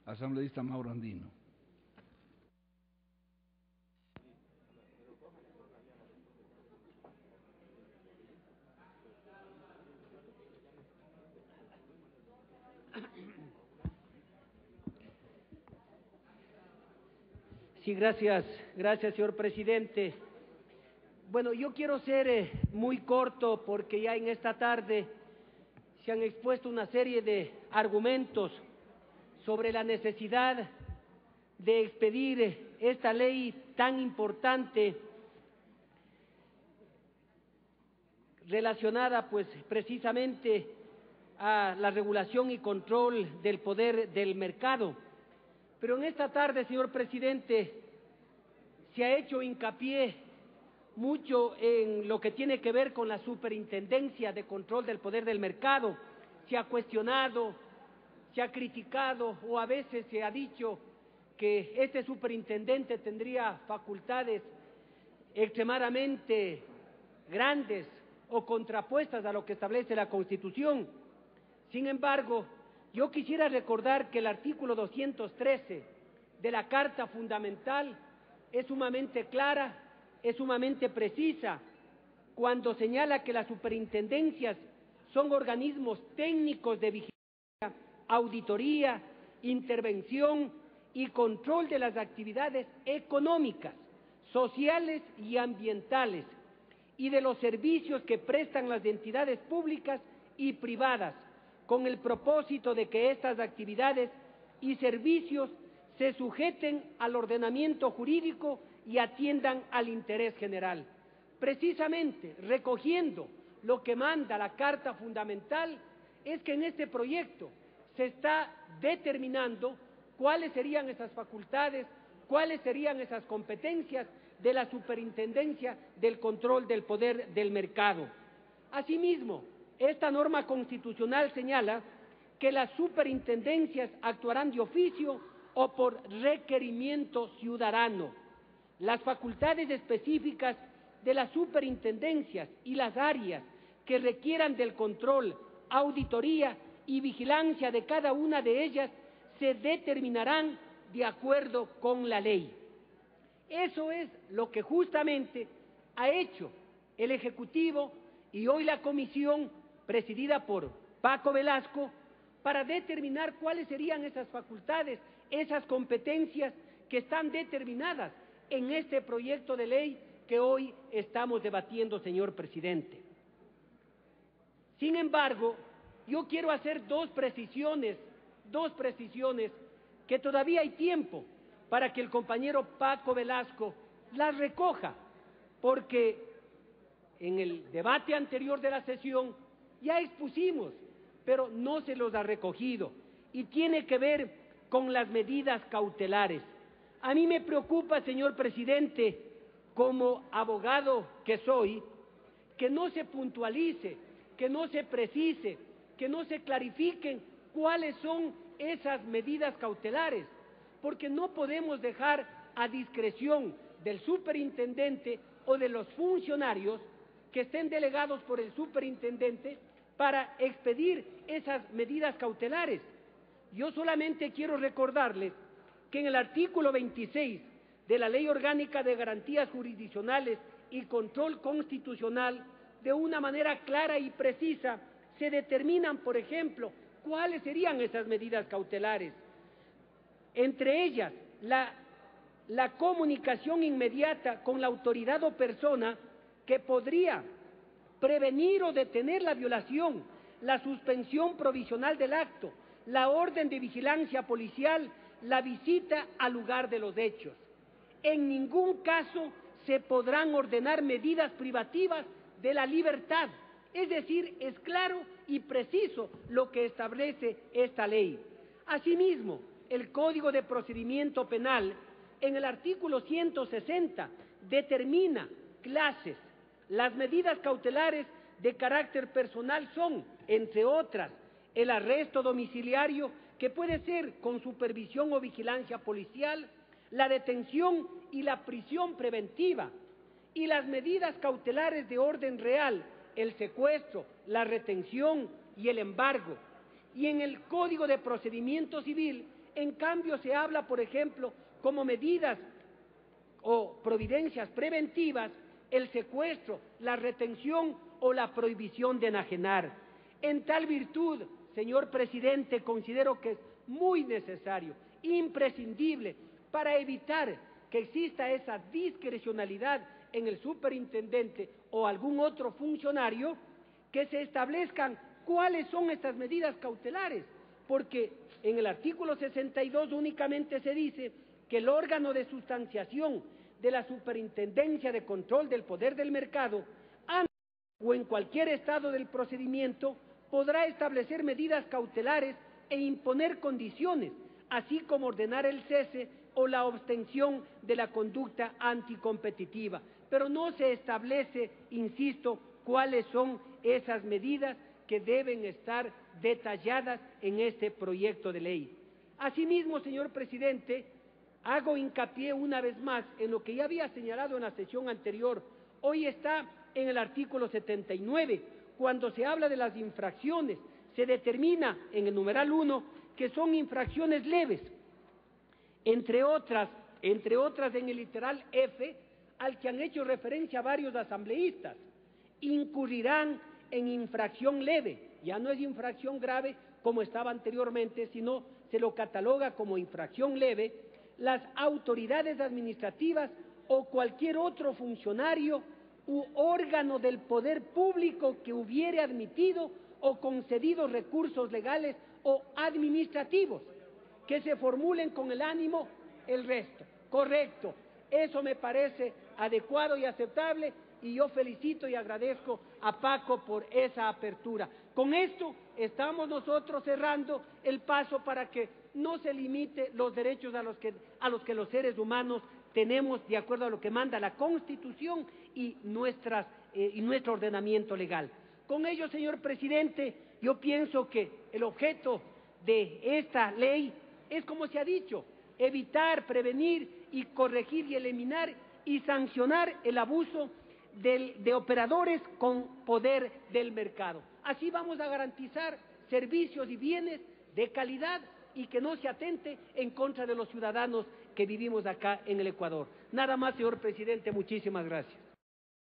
Asambleísta Mauro Andino. Sí, gracias, señor presidente. Bueno, yo quiero ser muy corto porque ya en esta tarde se han expuesto una serie de argumentos sobre la necesidad de expedir esta ley tan importante relacionada pues precisamente a la regulación y control del poder del mercado. Pero en esta tarde, señor presidente, se ha hecho hincapié mucho en lo que tiene que ver con la Superintendencia de Control del Poder del Mercado. Se ha cuestionado, se ha criticado o a veces se ha dicho que este superintendente tendría facultades extremadamente grandes o contrapuestas a lo que establece la Constitución. Sin embargo, yo quisiera recordar que el artículo 213 de la Carta Fundamental es sumamente clara, es sumamente precisa, cuando señala que las superintendencias son organismos técnicos de vigilancia, auditoría, intervención y control de las actividades económicas, sociales y ambientales y de los servicios que prestan las entidades públicas y privadas, con el propósito de que estas actividades y servicios se sujeten al ordenamiento jurídico y atiendan al interés general. Precisamente, recogiendo lo que manda la Carta Fundamental, es que en este proyecto se está determinando cuáles serían esas facultades, cuáles serían esas competencias de la Superintendencia del Control del Poder del Mercado. Asimismo, esta norma constitucional señala que las superintendencias actuarán de oficio o por requerimiento ciudadano. Las facultades específicas de las superintendencias y las áreas que requieran del control, auditoría y vigilancia de cada una de ellas se determinarán de acuerdo con la ley. Eso es lo que justamente ha hecho el Ejecutivo y hoy la Comisión, presidida por Paco Velasco, para determinar cuáles serían esas facultades, esas competencias que están determinadas en este proyecto de ley que hoy estamos debatiendo, señor presidente. Sin embargo, yo quiero hacer dos precisiones que todavía hay tiempo para que el compañero Paco Velasco las recoja, porque en el debate anterior de la sesión ya expusimos, pero no se los ha recogido, y tiene que ver con las medidas cautelares. A mí me preocupa, señor presidente, como abogado que soy, que no se puntualice, que no se precise, que no se clarifiquen cuáles son esas medidas cautelares, porque no podemos dejar a discreción del superintendente o de los funcionarios que estén delegados por el superintendente para expedir esas medidas cautelares. Yo solamente quiero recordarles que en el artículo 26 de la Ley Orgánica de Garantías Jurisdiccionales y Control Constitucional, de una manera clara y precisa, se determinan, por ejemplo, cuáles serían esas medidas cautelares. Entre ellas, la comunicación inmediata con la autoridad o persona que podría prevenir o detener la violación, la suspensión provisional del acto, la orden de vigilancia policial, la visita al lugar de los hechos. En ningún caso se podrán ordenar medidas privativas de la libertad. Es decir, es claro y preciso lo que establece esta ley. Asimismo, el Código de Procedimiento Penal, en el artículo 160, determina clases. Las medidas cautelares de carácter personal son, entre otras, el arresto domiciliario, que puede ser con supervisión o vigilancia policial, la detención y la prisión preventiva, y las medidas cautelares de orden real, el secuestro, la retención y el embargo. Y en el Código de Procedimiento Civil, en cambio, se habla, por ejemplo, como medidas o providencias preventivas, el secuestro, la retención o la prohibición de enajenar. En tal virtud, señor presidente, considero que es muy necesario, imprescindible, para evitar que exista esa discrecionalidad en el superintendente o algún otro funcionario, que se establezcan cuáles son estas medidas cautelares, porque en el artículo 62 únicamente se dice que el órgano de sustanciación de la Superintendencia de Control del Poder del Mercado, antes o en cualquier estado del procedimiento, podrá establecer medidas cautelares e imponer condiciones, así como ordenar el cese o la abstención de la conducta anticompetitiva. Pero no se establece, insisto, cuáles son esas medidas que deben estar detalladas en este proyecto de ley. Asimismo, señor presidente, hago hincapié una vez más en lo que ya había señalado en la sesión anterior. Hoy está en el artículo 79, cuando se habla de las infracciones, se determina en el numeral 1 que son infracciones leves, entre otras en el literal F, al que han hecho referencia varios asambleístas, incurrirán en infracción leve, ya no es infracción grave como estaba anteriormente, sino se lo cataloga como infracción leve, las autoridades administrativas o cualquier otro funcionario u órgano del poder público que hubiere admitido o concedido recursos legales o administrativos que se formulen con el ánimo el resto. Correcto, eso me parece adecuado y aceptable, y yo felicito y agradezco a Paco por esa apertura. Con esto estamos nosotros cerrando el paso para que no se limite los derechos a los que los seres humanos tenemos de acuerdo a lo que manda la Constitución y nuestro ordenamiento legal. Con ello, señor presidente, yo pienso que el objeto de esta ley es, como se ha dicho, evitar, prevenir y corregir y eliminar y sancionar el abuso de operadores con poder del mercado. Así vamos a garantizar servicios y bienes de calidad y que no se atente en contra de los ciudadanos que vivimos acá en el Ecuador. Nada más, señor presidente, muchísimas gracias.